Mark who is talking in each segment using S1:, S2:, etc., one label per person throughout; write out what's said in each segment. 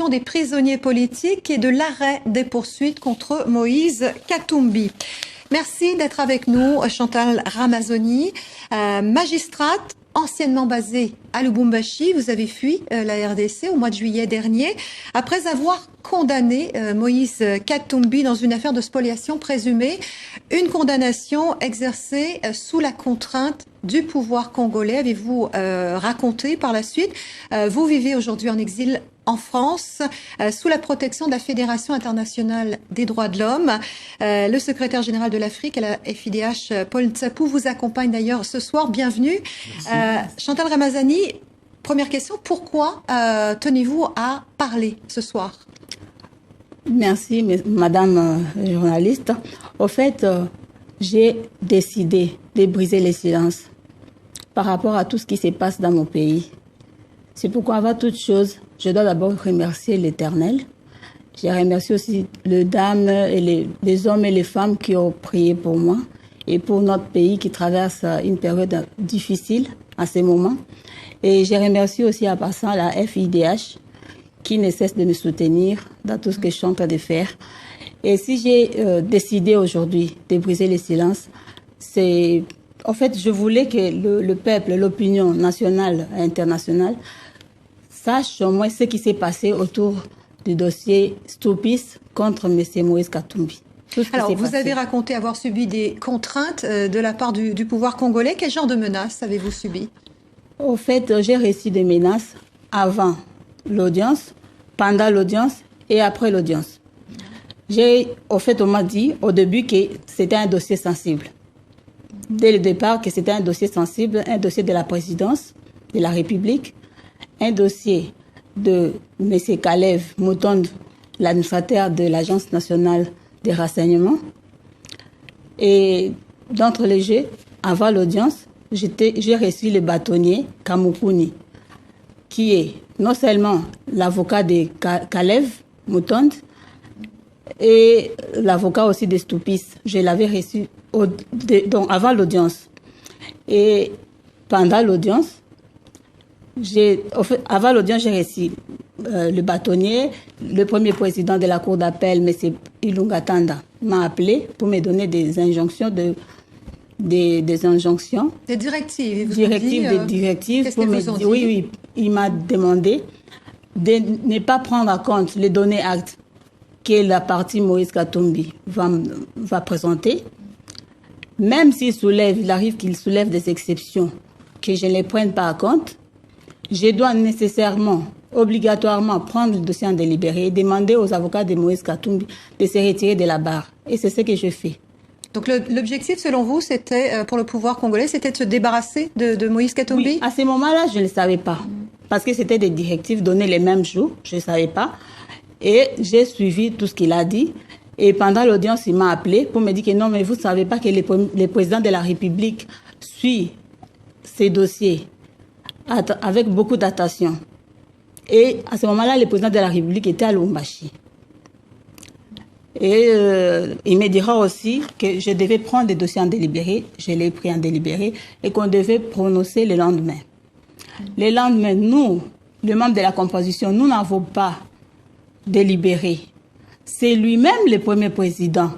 S1: libération des prisonniers politiques et de l'arrêt des poursuites contre Moïse Katumbi. Merci d'être avec nous, Chantal Ramazzoni, magistrate anciennement basée à Lubumbashi. Vous avez fui la RDC au mois de juillet dernier après avoir condamné Moïse Katumbi dans une affaire de spoliation présumée, une condamnation exercée sous la contrainte du pouvoir congolais. Avez-vous raconté par la suite. Vous vivez aujourd'hui en exil en France, sous la protection de la Fédération internationale des droits de l'homme. Le secrétaire général de l'Afrique à la FIDH, Paul Ntsapou, vous accompagne d'ailleurs ce soir. Bienvenue. Chantal Ramazzoni, première question, pourquoi tenez-vous à parler ce soir?
S2: Merci, madame journaliste. Au fait, j'ai décidé de briser les silences par rapport à tout ce qui se passe dans mon pays. C'est pourquoi, avant toute chose, je dois d'abord remercier l'Éternel. J'ai remercié aussi les dames et les hommes et les femmes qui ont prié pour moi et pour notre pays qui traverse une période difficile à ces moments. Et j'ai remercié aussi en passant la FIDH qui ne cesse de me soutenir dans tout ce que je suis en train de faire. Et si j'ai décidé aujourd'hui de briser les silences, c'est... En fait, je voulais que le peuple, l'opinion nationale et internationale sache au moins ce qui s'est passé autour du dossier Stupis contre M. Moïse Katumbi.
S1: Alors, vous avez raconté avoir subi des contraintes de la part du pouvoir congolais. Quel genre de menaces avez-vous subi?
S2: Au fait, j'ai reçu des menaces avant l'audience, pendant l'audience et après l'audience. Au fait, on m'a dit au début que c'était un dossier sensible. Dès le départ, que c'était un dossier sensible, un dossier de la présidence de la République, un dossier de M. Kalev Moutonde, l'administrateur de l'Agence nationale des renseignements. Et d'entre les jeux, avant l'audience, j'ai reçu le bâtonnier Kamukuni, qui est non seulement l'avocat de Kalev Moutonde, et l'avocat aussi de Stupis. Je l'avais reçu donc avant l'audience. Et pendant l'audience, avant l'audience, j'ai reçu le bâtonnier, le premier président de la cour d'appel, M. Ilunga Tanda, m'a appelé pour me donner des injonctions, des injonctions.
S1: Des directives.
S2: Des directives.
S1: Qu'est-ce qu'ils vous ont dit?
S2: Oui, il m'a demandé de ne pas prendre en compte les données actes que la partie Moïse Katumbi va présenter. Même il arrive qu'il soulève des exceptions que je ne les prenne pas en compte, je dois nécessairement, obligatoirement prendre le dossier en délibéré et demander aux avocats de Moïse Katumbi de se retirer de la barre. Et c'est ce que je fais.
S1: Donc l'objectif, selon vous, c'était, pour le pouvoir congolais, c'était de se débarrasser de Moïse Katumbi?
S2: Oui, à ce moment-là, je ne le savais pas. Parce que c'était des directives données les mêmes jours, je ne savais pas. Et j'ai suivi tout ce qu'il a dit. Et pendant l'audience, il m'a appelé pour me dire que non, mais vous ne savez pas que le président de la République suit ces dossiers avec beaucoup d'attention. Et à ce moment-là, le président de la République était à Lubumbashi. Et il me dira aussi que je devais prendre des dossiers en délibéré. Je l'ai pris en délibéré et qu'on devait prononcer le lendemain. Le lendemain, nous, les membres de la composition, nous n'avons pas délibéré. C'est lui-même le premier président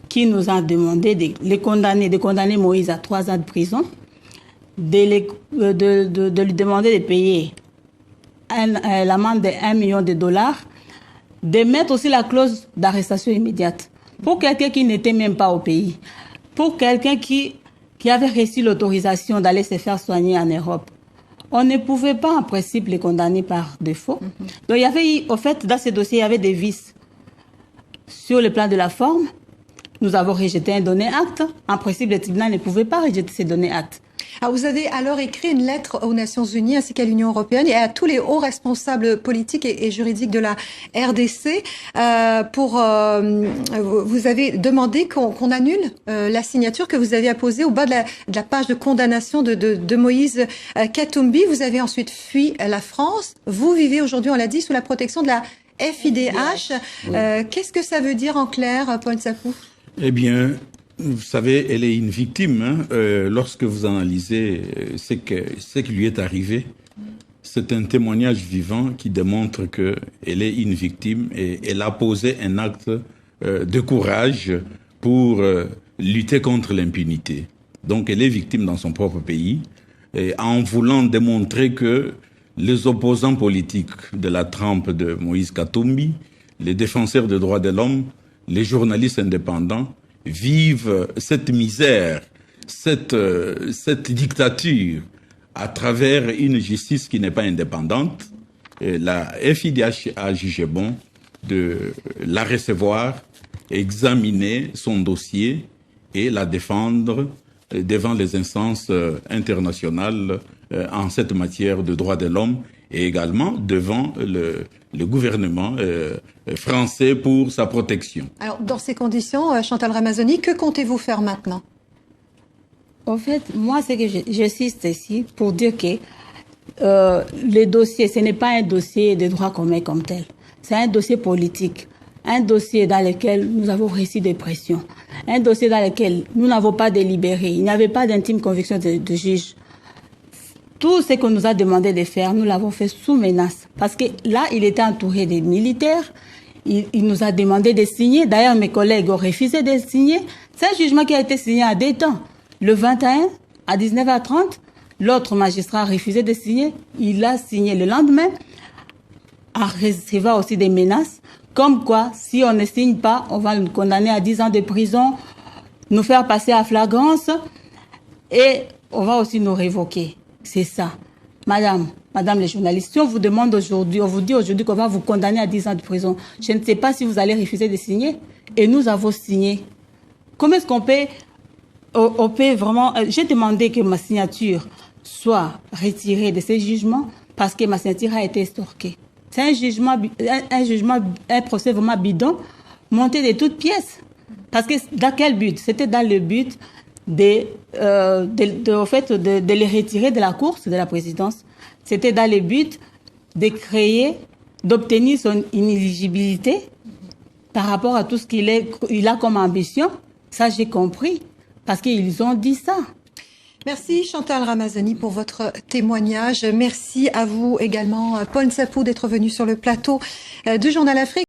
S2: qui nous a demandé de condamner Moïse à 3 ans de prison, de lui demander de payer l'amende de $1 million, de mettre aussi la clause d'arrestation immédiate pour quelqu'un qui n'était même pas au pays, pour quelqu'un qui avait reçu l'autorisation d'aller se faire soigner en Europe. On ne pouvait pas, en principe, les condamner par défaut. Donc, il y avait, au fait, dans ce dossier, il y avait des vices. Sur le plan de la forme, nous avons rejeté un donné acte. En principe, le tribunal ne pouvait pas rejeter ces données actes.
S1: Alors, vous avez alors écrit une lettre aux Nations Unies ainsi qu'à l'Union européenne et à tous les hauts responsables politiques et juridiques de la RDC vous avez demandé qu'on annule la signature que vous avez apposée au bas de la page de condamnation de Moïse Katumbi. Vous avez ensuite fui la France. Vous vivez aujourd'hui, on l'a dit, sous la protection de la FIDH. Oui. Qu'est-ce que ça veut dire en clair, Paul Ntsapou?
S3: Eh bien, vous savez, elle est une victime. Lorsque vous analysez ce qui lui est arrivé, c'est un témoignage vivant qui démontre qu'elle est une victime et elle a posé un acte de courage pour lutter contre l'impunité. Donc elle est victime dans son propre pays et en voulant démontrer que les opposants politiques de la trempe de Moïse Katumbi, les défenseurs des droits de l'homme, les journalistes indépendants vivent cette misère, cette dictature à travers une justice qui n'est pas indépendante. Et la FIDH a jugé bon de la recevoir, examiner son dossier et la défendre devant les instances internationales en cette matière de droits de l'homme et également devant le gouvernement français pour sa protection.
S1: Alors, dans ces conditions, Chantal Ramazoni, que comptez-vous faire maintenant?
S2: En fait, moi, c'est que j'insiste ici pour dire que le dossier, ce n'est pas un dossier de droit commun comme tel. C'est un dossier politique, un dossier dans lequel nous avons reçu des pressions, un dossier dans lequel nous n'avons pas délibéré. Il n'y avait pas d'intime conviction de juge. Tout ce qu'on nous a demandé de faire, nous l'avons fait sous menace. Parce que là, il était entouré des militaires. Il nous a demandé de signer. D'ailleurs, mes collègues ont refusé de signer. C'est un jugement qui a été signé à 2 temps. Le 21, à 19h30, l'autre magistrat a refusé de signer. Il a signé le lendemain, en recevant aussi des menaces. Comme quoi, si on ne signe pas, on va nous condamner à 10 ans de prison, nous faire passer à flagrance et on va aussi nous révoquer. C'est ça. Madame les journalistes, si on vous demande aujourd'hui, on vous dit aujourd'hui qu'on va vous condamner à 10 ans de prison, je ne sais pas si vous allez refuser de signer. Et nous avons signé. Comment est-ce qu'on peut vraiment... J'ai demandé que ma signature soit retirée de ces jugements parce que ma signature a été estorquée. C'est un procès vraiment bidon, monté de toutes pièces. Parce que dans quel but? C'était dans le but de les retirer de la course de la présidence. C'était dans le but d'obtenir son inéligibilité par rapport à tout ce qu'il a comme ambition. Ça, j'ai compris. Parce qu'ils ont dit ça.
S1: Merci Chantal Ramazoni pour votre témoignage. Merci à vous également, Paul Nsapou, d'être venu sur le plateau du Journal Afrique.